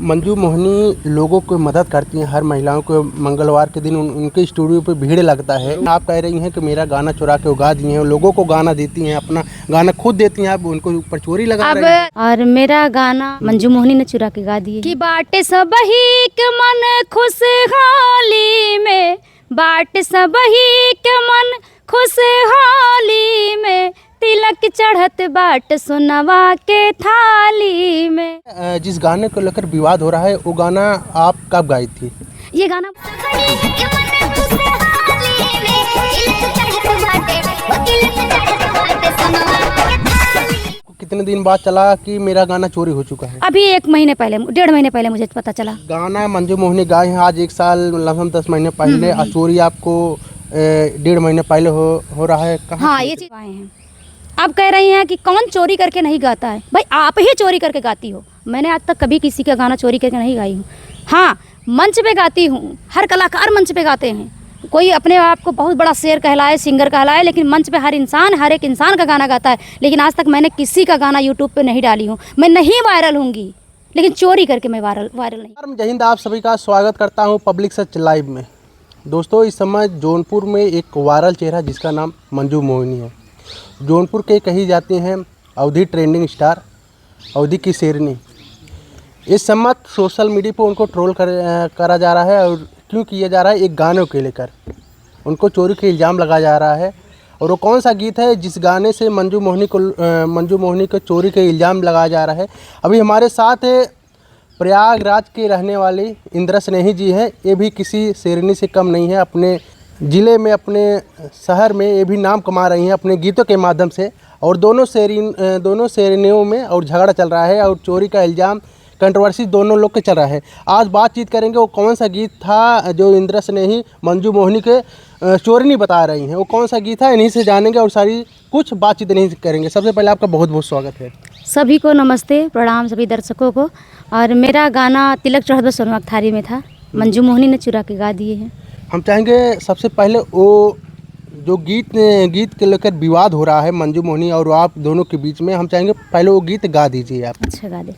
मंजू मोहिनी लोगों को मदद करती हैं, हर महिलाओं को मंगलवार के दिन उनके स्टूडियो पे भीड़ लगता है। आप कह रही हैं कि मेरा गाना चुरा के गा दिए हैं, लोगों को गाना देती हैं, अपना गाना खुद देती हैं, आप उनको ऊपर चोरी लगा रही हैं। और मेरा गाना मंजू मोहिनी ने चुरा के गा दिए कि बाटे सबही के मन खुशहाली में, बाट सबही के मन खुशहाली में, तिलक चढ़त बाट सुनवा के थाली में। जिस गाने को लेकर विवाद हो रहा है वो गाना आप कब गाई थी? ये गाना कितने दिन बाद चला कि मेरा गाना चोरी हो चुका है? अभी 1 महीने पहले, 1.5 महीने पहले मुझे पता चला। गाना मंजू मोहिनी गाए हैं आज 1 साल लगभग 10 महीने पहले, और चोरी आपको 1.5 महीने पहले हो रहा है। कहाँ? हाँ, ये चीज आए हैं। आप कह रही हैं कि कौन चोरी करके नहीं गाता है? भाई आप ही चोरी करके गाती हो। मैंने आज तक कभी किसी का गाना चोरी करके नहीं गाई हूँ। हाँ, मंच पे गाती हूँ, हर कलाकार मंच पे गाते हैं। कोई अपने आप को बहुत बड़ा शेर कहलाए, सिंगर कहलाए, लेकिन मंच पे हर एक इंसान का गाना गाता है। लेकिन आज तक मैंने किसी का गाना यूट्यूब पे नहीं डाली हूँ। मैं नहीं वायरल होंगी, लेकिन चोरी करके मैं वायरल नहीं। जय हिंद, आप सभी का स्वागत करता हूँ पब्लिक सच लाइव में। दोस्तों, इस समय जौनपुर में एक वायरल चेहरा जिसका नाम मंजू मोहिनी है। जौनपुर के कही जाती हैं अवधी ट्रेंडिंग स्टार, अवधी की शेरनी। इस समय सोशल मीडिया पर उनको ट्रोल करा जा रहा है। और क्यों किया जा रहा है? एक गानों के लेकर उनको चोरी के इल्ज़ाम लगाया जा रहा है। और वो कौन सा गीत है जिस गाने से मंजू मोहिनी को चोरी के इल्ज़ाम लगाया जा रहा है? अभी हमारे साथ प्रयागराज के रहने वाली इंद्रा स्नेही जी हैं। ये भी किसी शेरनी से कम नहीं है। अपने ज़िले में, अपने शहर में ये भी नाम कमा रही हैं अपने गीतों के माध्यम से। और दोनों शेरनियों में और झगड़ा चल रहा है और चोरी का इल्ज़ाम, कंट्रोवर्सी दोनों लोग के चल रहा है। आज बातचीत करेंगे वो कौन सा गीत था जो इंद्रा स्नेही मंजू मोहिनी के चोरी नहीं बता रही हैं। वो कौन सा गीत है, इन्हीं से जानेंगे और सारी कुछ बातचीत इन्हीं से करेंगे। सबसे पहले आपका बहुत बहुत स्वागत है। सभी को नमस्ते, प्रणाम सभी दर्शकों को। और मेरा गाना तिलक चढ़त बाट सुनवा के थाली में था, मंजू मोहिनी ने चुरा के गा दिए हैं। हम चाहेंगे सबसे पहले वो जो गीत के लेकर विवाद हो रहा है मंजू मोहिनी और आप दोनों के बीच में, हम चाहेंगे पहले वो गीत गा दीजिए आप। अच्छा, गा दे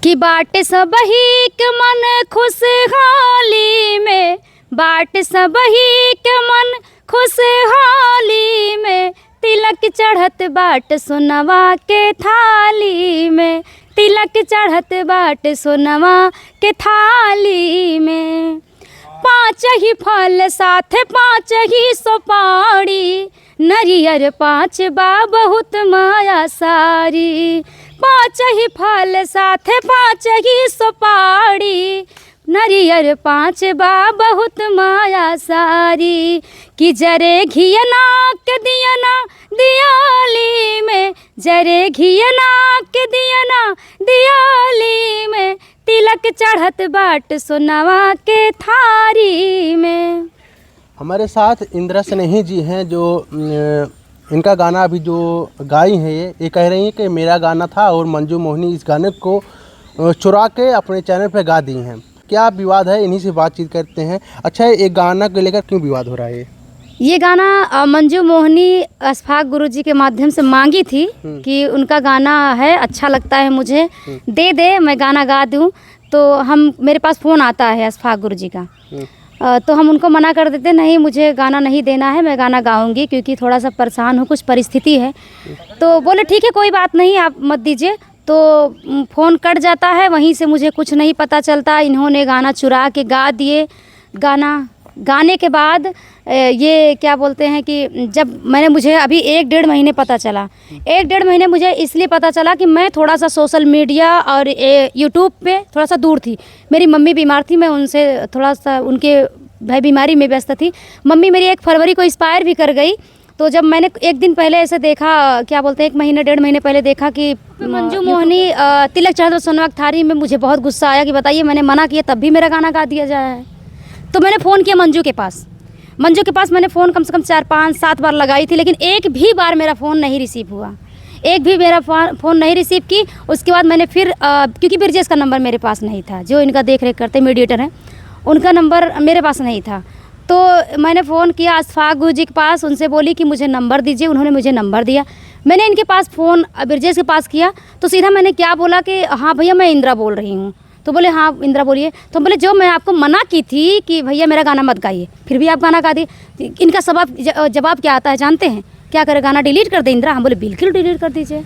कि बाटे सबही के मन खुशहाली में, बाट सबही के मन खुशहाली में, तिलक चढ़त बाट सुनवा के थाली में, तिलक चढ़त बाट सुनवा के थाली में। 5 ही फल साथे 5 ही सुपारी, नरियर 5 बा बहुत माया सारी। 5 ही फल साथे 5 ही सुपारी, नरियर 5 बा बहुत माया सारी। कि जरे घियना के दियना दियाली में, जरे घियना के दियना दियाली में, तिलक चढ़त बाट सुनवा के थारी में। हमारे साथ इंद्रा स्नेही जी हैं जो इनका गाना अभी जो गाई हैं, ये कह रही हैं कि मेरा गाना था और मंजू मोहिनी इस गाने को चुरा के अपने चैनल पे गा दी हैं। क्या विवाद है? इन्हीं से बातचीत करते हैं। अच्छा, ये गाना को लेकर क्यों विवाद हो रहा है? ये गाना मंजू मोहिनी अशफाक गुरुजी के माध्यम से मांगी थी कि उनका गाना है, अच्छा लगता है मुझे, दे मैं गाना गा दूं। तो मेरे पास फ़ोन आता है अशफाक गुरुजी का, तो हम उनको मना कर देते, नहीं मुझे गाना नहीं देना है, मैं गाना गाऊंगी क्योंकि थोड़ा सा परेशान हूँ, कुछ परिस्थिति है। तो बोले ठीक है, कोई बात नहीं, आप मत दीजिए। तो फ़ोन कट जाता है, वहीं से मुझे कुछ नहीं पता चलता। इन्होंने गाना चुरा के गा दिए। गाने के बाद ये क्या बोलते हैं कि जब मुझे अभी 1-1.5 महीने पता चला। 1-1.5 महीने मुझे इसलिए पता चला कि मैं थोड़ा सा सोशल मीडिया और यूट्यूब पे थोड़ा सा दूर थी। मेरी मम्मी बीमार थी, मैं उनसे थोड़ा सा उनके बीमारी में व्यस्त थी। मम्मी मेरी 1 फरवरी को एक्सपायर भी कर गई। तो जब मैंने 1 दिन पहले ऐसे देखा, क्या बोलते हैं 1 महीने 1.5 महीने पहले देखा कि मंजू मोहिनी तिलक चढ़त बाट सुनवा के थाली में, मुझे बहुत गुस्सा आया कि बताइए, मैंने मना किया तब भी मेरा गाना गा दिया जाए है। तो मैंने फ़ोन किया मंजू के पास मैंने फ़ोन कम से कम 4-5-7 बार लगाई थी, लेकिन एक भी बार मेरा फ़ोन नहीं रिसीव हुआ। एक भी मेरा फ़ोन नहीं रिसीव की। उसके बाद मैंने फिर क्योंकि ब्रिजेश का नंबर मेरे पास नहीं था, जो इनका देख रेख करते मीडिएटर हैं, उनका नंबर मेरे पास नहीं था। तो मैंने फ़ोन किया अशफाक गुरुजी के पास, उनसे बोली कि मुझे नंबर दीजिए। उन्होंने मुझे नंबर दिया। मैंने इनके पास फ़ोन ब्रिजेश के पास किया तो सीधा मैंने क्या बोला कि हाँ भैया मैं इंद्रा बोल रही हूँ। तो बोले हाँ इंदिरा बोलिए। तो हम बोले जो मैं आपको मना की थी कि भैया मेरा गाना मत गाइए, फिर भी आप गाना गा दिए। इनका जवाब क्या आता है जानते हैं? क्या करे, गाना डिलीट कर दे इंदिरा? हम बोले बिल्कुल डिलीट कर दीजिए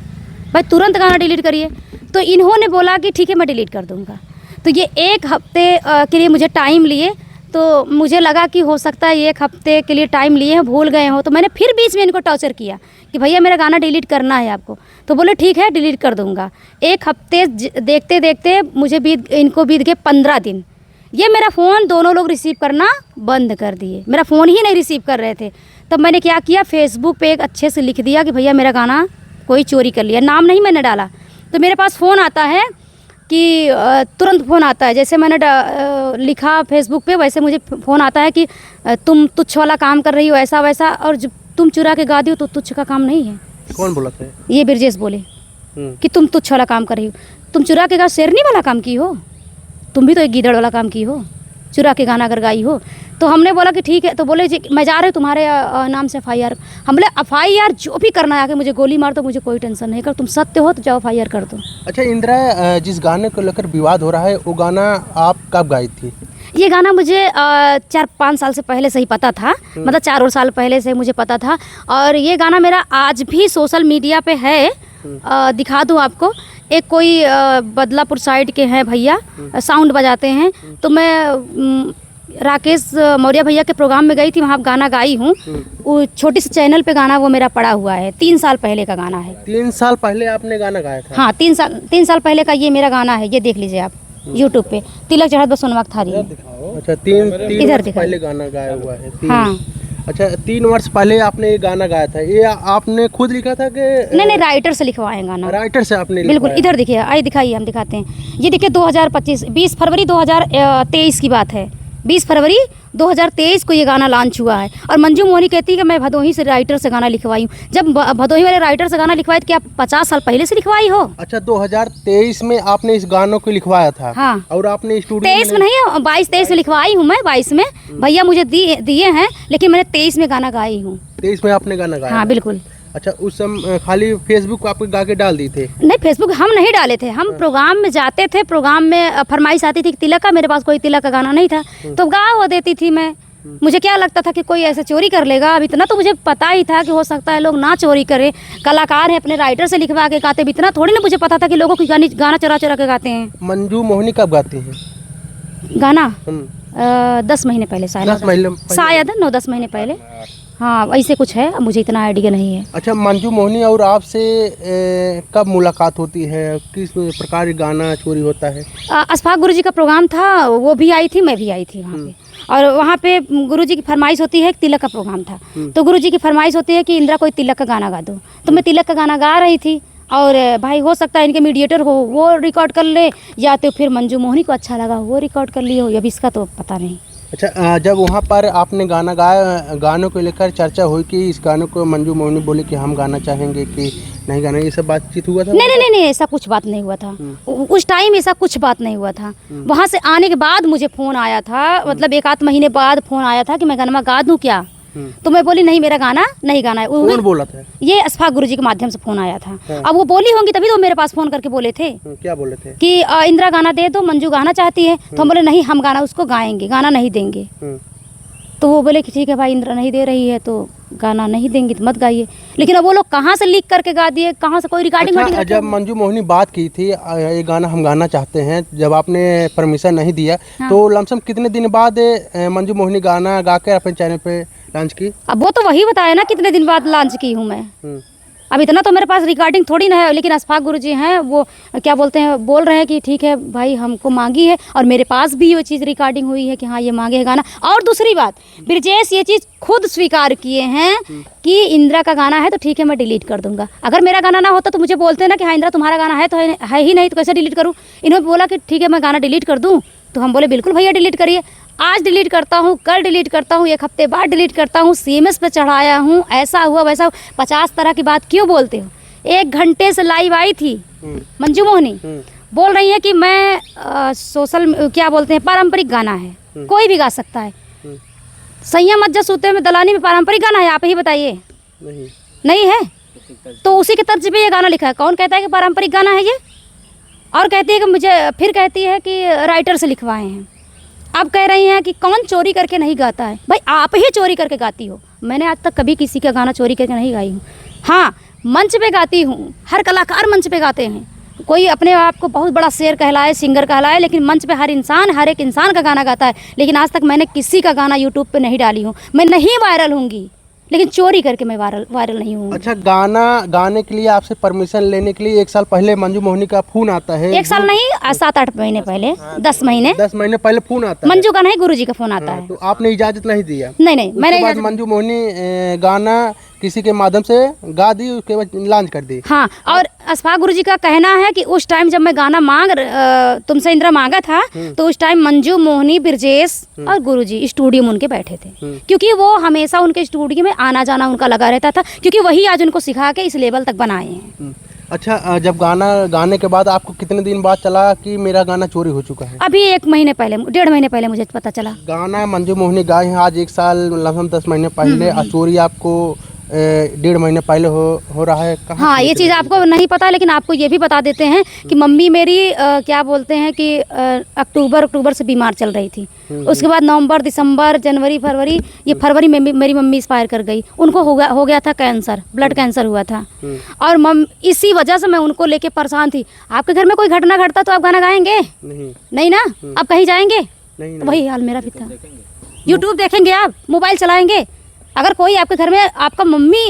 भाई, तुरंत गाना डिलीट करिए। तो इन्होंने बोला कि ठीक है मैं डिलीट कर दूँगा। तो ये 1 हफ्ते के लिए मुझे टाइम लिए। तो मुझे लगा कि हो सकता है 1 हफ्ते के लिए टाइम लिए हैं, भूल गए हो। तो मैंने फिर बीच में इनको टॉर्चर किया कि भैया मेरा गाना डिलीट करना है आपको। तो बोले ठीक है डिलीट कर दूंगा। 1 हफ्ते देखते देखते मुझे इनको बीत गए 15 दिन। ये मेरा फ़ोन दोनों लोग रिसीव करना बंद कर दिए, मेरा फ़ोन ही नहीं रिसीव कर रहे थे। तब मैंने क्या किया, फेसबुक पे एक अच्छे से लिख दिया कि भैया मेरा गाना कोई चोरी कर लिया। नाम नहीं मैंने डाला। तो मेरे पास फ़ोन आता है कि तुरंत फ़ोन आता है, जैसे मैंने लिखा फेसबुक पे वैसे मुझे फ़ोन आता है कि तुम तुच्छ वाला काम कर रही हो, ऐसा वैसा, और जब तुम चुरा के गा दी हो तो तुच्छ का काम नहीं है। कौन बोला था? ये ब्रजेश बोले कि तुम तुच्छ वाला काम कर रही हो, तुम चुरा के गा शेरनी वाला काम की हो, तुम भी तो एक गीदड़ वाला काम की हो, चुरा के गाना अगर गाई हो। तो हमने बोला कि ठीक है। तो बोले जी मैं जा रही हूँ तुम्हारे नाम से FIR। हम बोले FIR जो भी करना है आके मुझे गोली मार दो, मुझे कोई टेंशन नहीं, कर तुम सत्य हो तो जाओ FIR कर दो। अच्छा इंदिरा, जिस गाने को लेकर विवाद हो रहा है वो गाना आप कब गाई थी? ये गाना मुझे 4-5 साल से पहले से ही पता था, मतलब 4 और साल पहले से मुझे पता था। और ये गाना मेरा आज भी सोशल मीडिया पे है, दिखा दूँ आपको। एक कोई बदलापुर साइड के हैं भैया, साउंड बजाते हैं। तो मैं राकेश मौर्य भैया के प्रोग्राम में गई थी, वहाँ गाना गाई हूँ। वो छोटी सी चैनल पे गाना वो मेरा पड़ा हुआ है, 3 साल पहले का गाना है। 3 साल पहले आपने गाना गाया था? हाँ 3 साल पहले का ये मेरा गाना है, ये देख लीजिए आप यूट्यूब पे, तिलक चढ़त बसोनवाक थारी। अच्छा 3 वर्ष पहले गाना गाया हुआ है? हाँ। अच्छा 3 वर्ष पहले आपने ये गाना गाया था, ये आपने खुद लिखा था कि? नहीं, राइटर से लिखवाए गाना। राइटर से आपने बिल्कुल। इधर देखिए, आइए दिखाइए, हम दिखाते हैं। ये देखिए 20 फरवरी 2023 की बात है। 20 फरवरी 2023 को ये गाना लॉन्च हुआ है। और मंजू मोहनी कहती है कि मैं भदोही से राइटर से गाना लिखवाई हूँ। जब भदोही वाले राइटर से गाना लिखवाए तो क्या 50 साल पहले से लिखवाई हो? अच्छा 2023 में आपने इस गानों को लिखवाया था? हाँ। और आपने स्टूडियो 23 में नहीं, 22-23 में लिखवाई हूँ मैं। 22 में भैया मुझे दिए हैं, लेकिन मैंने 23 में गाना गाई हूँ। 23 में आपने गाना गाया? हाँ बिल्कुल। अच्छा उस समय खाली फेसबुक पे आपको गा के डाल दी थे? नहीं, फेसबुक हम नहीं डाले थे, हम प्रोग्राम में जाते थे। प्रोग्राम में फरमाइश आती थी कि तिलक का, मेरे पास कोई तिलक का गाना नहीं था तो गा वो देती थी मैं। मुझे क्या लगता था कि कोई ऐसे चोरी कर लेगा। अब इतना तो मुझे पता ही था कि हो सकता है लोग ना चोरी करें, कलाकार है अपने राइटर से लिखवा के गाते। इतना थोड़ी ना मुझे पता था कि लोगों की गाना चुरा चुरा के गाते हैं। मंजू मोहनी कब गाती हैं गाना? 10 महीने पहले शायद। 9-10 महीने पहले, हाँ ऐसे कुछ है, अब मुझे इतना आइडिया नहीं है। अच्छा मंजू मोहनी और आपसे कब मुलाकात होती है, किस प्रकार गाना चोरी होता है? अशफाक गुरुजी का प्रोग्राम था, वो भी आई थी, मैं भी आई थी वहाँ पे। और वहाँ पे गुरुजी की फरमाइश होती है, तिलक का प्रोग्राम था तो गुरुजी की फरमाइश होती है कि इंदिरा कोई तिलक का गाना गा दो। तो मैं तिलक का गाना गा रही थी, और भाई हो सकता है इनके मीडिएटर हो वो रिकॉर्ड कर ले, या तो फिर मंजू मोहनी को अच्छा लगा वो रिकॉर्ड कर लिए हो, अभी इसका तो पता नहीं। अच्छा जब वहाँ पर आपने गाना गाया, गानों को लेकर चर्चा हुई कि इस गानों को मंजू मोहनी बोले कि हम गाना चाहेंगे कि नहीं गाना, ये सब बातचीत हुआ था? नहीं, ऐसा कुछ बात नहीं हुआ था। उस टाइम ऐसा कुछ बात नहीं हुआ था। वहाँ से आने के बाद मुझे फ़ोन आया था, मतलब 1-8 महीने बाद फ़ोन आया था कि मैं गाना गा दूँ क्या? तो मैं बोली नहीं, मेरा गाना नहीं गाना है। कौन बोला था? ये अशफाक गुरुजी के माध्यम से फ़ोन आया था। अब वो बोली होंगी तभी तो मेरे पास फ़ोन करके बोले थे। क्या बोले थे? कि इंदिरा गाना दे दो, मंजू गाना चाहती है। तो हम बोले नहीं, हम गाना उसको गाएंगे, गाना नहीं देंगे। तो वो बोले कि ठीक है भाई, इंदिरा नहीं दे रही है तो गाना नहीं देंगे तो मत गाइए। लेकिन अब वो लोग कहाँ से लीक करके गा दिए, कहाँ से कोई रिकॉर्डिंग? अच्छा, जब मंजू मोहनी बात की थी ये गाना हम गाना चाहते हैं, जब आपने परमिशन नहीं दिया तो लमसम कितने दिन बाद मंजू मोहनी गाना गा के अपने चैनल पे लॉन्च की? अब वो तो वही बताया ना कितने दिन बाद लॉन्च की हूँ मैं। अब इतना तो मेरे पास रिकॉर्डिंग थोड़ी ना है। लेकिन अशफाक गुरुजी हैं, वो क्या बोलते हैं, बोल रहे हैं कि ठीक है भाई हमको मांगी है, और मेरे पास भी वो चीज़ रिकॉर्डिंग हुई है कि हाँ ये मांगे है गाना। और दूसरी बात, ब्रजेश ये चीज़ खुद स्वीकार किए हैं कि इंदिरा का गाना है तो ठीक है मैं डिलीट कर दूंगा। अगर मेरा गाना ना होता तो मुझे बोलते ना कि हाँ इंदिरा तुम्हारा गाना है तो है ही नहीं तो कैसे डिलीट करूँ। इन्होंने बोला कि ठीक है मैं गाना डिलीट कर दूँ, तो हम बोले बिल्कुल भैया डिलीट करिए। आज डिलीट करता हूँ, कल डिलीट करता हूँ, 1 हफ्ते बाद डिलीट करता हूँ, CMS पे चढ़ाया हूँ, ऐसा हुआ वैसा हुआ। 50 तरह की बात क्यों बोलते हो? 1 घंटे से लाइव आई थी मंजू मोहनी, बोल रही है कि मैं क्या बोलते हैं, पारंपरिक गाना है, कोई भी गा सकता है। सैया मज्जा सूते में दलानी में पारंपरिक गाना है? आप ही बताइए। नहीं है तो उसी के तर्ज पे ये गाना लिखा है। कौन कहता है कि पारंपरिक गाना है ये? और कहती है कि मुझे, फिर कहती है कि राइटर से लिखवाए हैं। अब कह रही हैं कि कौन चोरी करके नहीं गाता है। भाई आप ही चोरी करके गाती हो। मैंने आज तक कभी किसी का गाना चोरी करके नहीं गाई हूँ। हाँ, मंच पे गाती हूँ, हर कलाकार मंच पे गाते हैं। कोई अपने आप को बहुत बड़ा शेर कहलाए, सिंगर कहलाए, लेकिन मंच पे हर एक इंसान का गाना गाता है। लेकिन आज तक मैंने किसी का गाना यूट्यूब पे नहीं डाली हूँ। मैं नहीं वायरल होंगी, लेकिन चोरी करके मैं वायरल नहीं हूँ। अच्छा, गाना गाने के लिए आपसे परमिशन लेने के लिए 1 साल पहले मंजू मोहिनी का फोन आता है? 1 साल नहीं, 7-8 महीने पहले, 10 महीने 10 महीने पहले फोन आता है। मंजू का नहीं, गुरुजी का फोन आता है। तो आपने इजाजत नहीं दिया? नहीं, मैंने बाद मंजू मोहिनी गाना किसी के माध्यम से गा दी, उसके बाद लॉन्च कर दी। हाँ, और अशफाक गुरुजी का कहना है कि उस टाइम जब मैं गाना तुमसे इंद्रा मांगा था, तो उस टाइम मंजू मोहिनी, ब्रजेश और गुरुजी स्टूडियो में उनके बैठे थे। क्योंकि वो हमेशा उनके स्टूडियो में आना जाना उनका लगा रहता था, क्योंकि वही आज उनको सिखा के इस लेवल तक बनाए हैं। अच्छा, जब गाना गाने के बाद आपको कितने दिन बाद चला कि मेरा गाना चोरी हो चुका है? अभी 1 महीने पहले, 1.5 महीने पहले मुझे पता चला। गाना मंजू मोहिनी गाए हैं आज 1 साल लगभग 10 महीने पहले, और चोरी आपको 1.5 महीने पहले हो रहा है। हाँ, ये चीज़ आपको नहीं पता, लेकिन आपको ये भी बता देते हैं कि मम्मी मेरी क्या बोलते हैं कि अक्टूबर से बीमार चल रही थी। उसके बाद नवंबर, दिसंबर, जनवरी, फरवरी, ये फरवरी में मेरी मम्मी एक्सपायर कर गई। उनको हो गया था कैंसर, ब्लड कैंसर हुआ था। और इसी वजह से मैं उनको लेके परेशान थी। आपके घर में कोई घटना घटता तो आप गाना गाएंगे? नहीं ना। आप कहीं जाएंगे? नहीं। वही हाल मेरा भी था। यूट्यूब देखेंगे, आप मोबाइल चलाएंगे। अगर कोई आपके घर में आपका मम्मी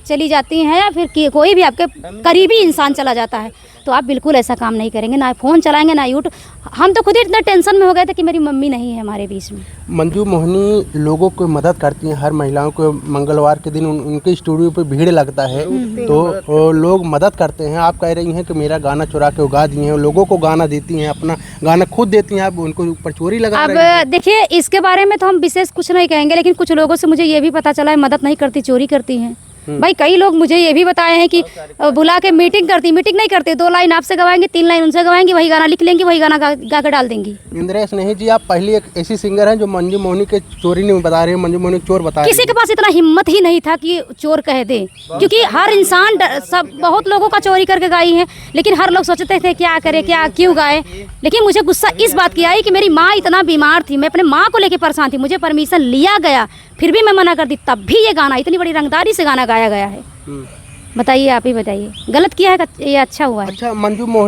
चली जाती हैं, या फिर कोई भी आपके करीबी इंसान चला जाता है, तो आप बिल्कुल ऐसा काम नहीं करेंगे, ना फ़ोन चलाएंगे ना यूट्यूब। हम तो खुद ही इतना टेंशन में हो गए थे कि मेरी मम्मी नहीं है हमारे बीच में। मंजू मोहिनी लोगों को मदद करती हैं, हर महिलाओं को मंगलवार के दिन उनके स्टूडियो पे भीड़ लगता है, तो लोग मदद करते हैं। आप कह रही हैं कि मेरा गाना चुरा के उगा दिए हैं, लोगों को गाना देती हैं, अपना गाना खुद देती हैं, आप उनको ऊपर चोरी लगा रही हैं। अब देखिए, इसके बारे में तो हम विशेष कुछ नहीं कहेंगे, लेकिन कुछ लोगों से मुझे ये भी पता चला है मदद नहीं करती, चोरी करती हैं। भाई कई लोग मुझे ये भी बताए हैं कि बुला के मीटिंग नहीं करती, 2 लाइन आपसे गवाएंगे, 3 लाइन उनसे गवाएंगे, वही गाना लिख लेंगी, वही गाना गा के डाल देंगी। इंद्रा स्नेही जी, आप पहली एक ऐसी सिंगर हैं जो मंजू मोहिनी के चोरी नहीं बता रहे हैं, मंजू मोहिनी चोर बता रहे हैं। किसी के पास इतना हिम्मत ही नहीं था कि चोर कह दे, क्योंकि हर इंसान सब बहुत लोगों का चोरी करके गाई है, लेकिन हर लोग सोचते थे क्या करे, क्यों गाए। लेकिन मुझे गुस्सा इस बात की आई कि मेरी माँ इतना बीमार थी, मैं अपने माँ को लेकर परेशान थी, मुझे परमिशन लिया गया, फिर भी मैं मना कर दी, तब भी ये गाना इतनी बड़ी रंगदारी से गाना गाया गया है। बताइए, आप ही बताइए, गलत किया है ये अच्छा हुआ है? अच्छा, मंजू मोहिनी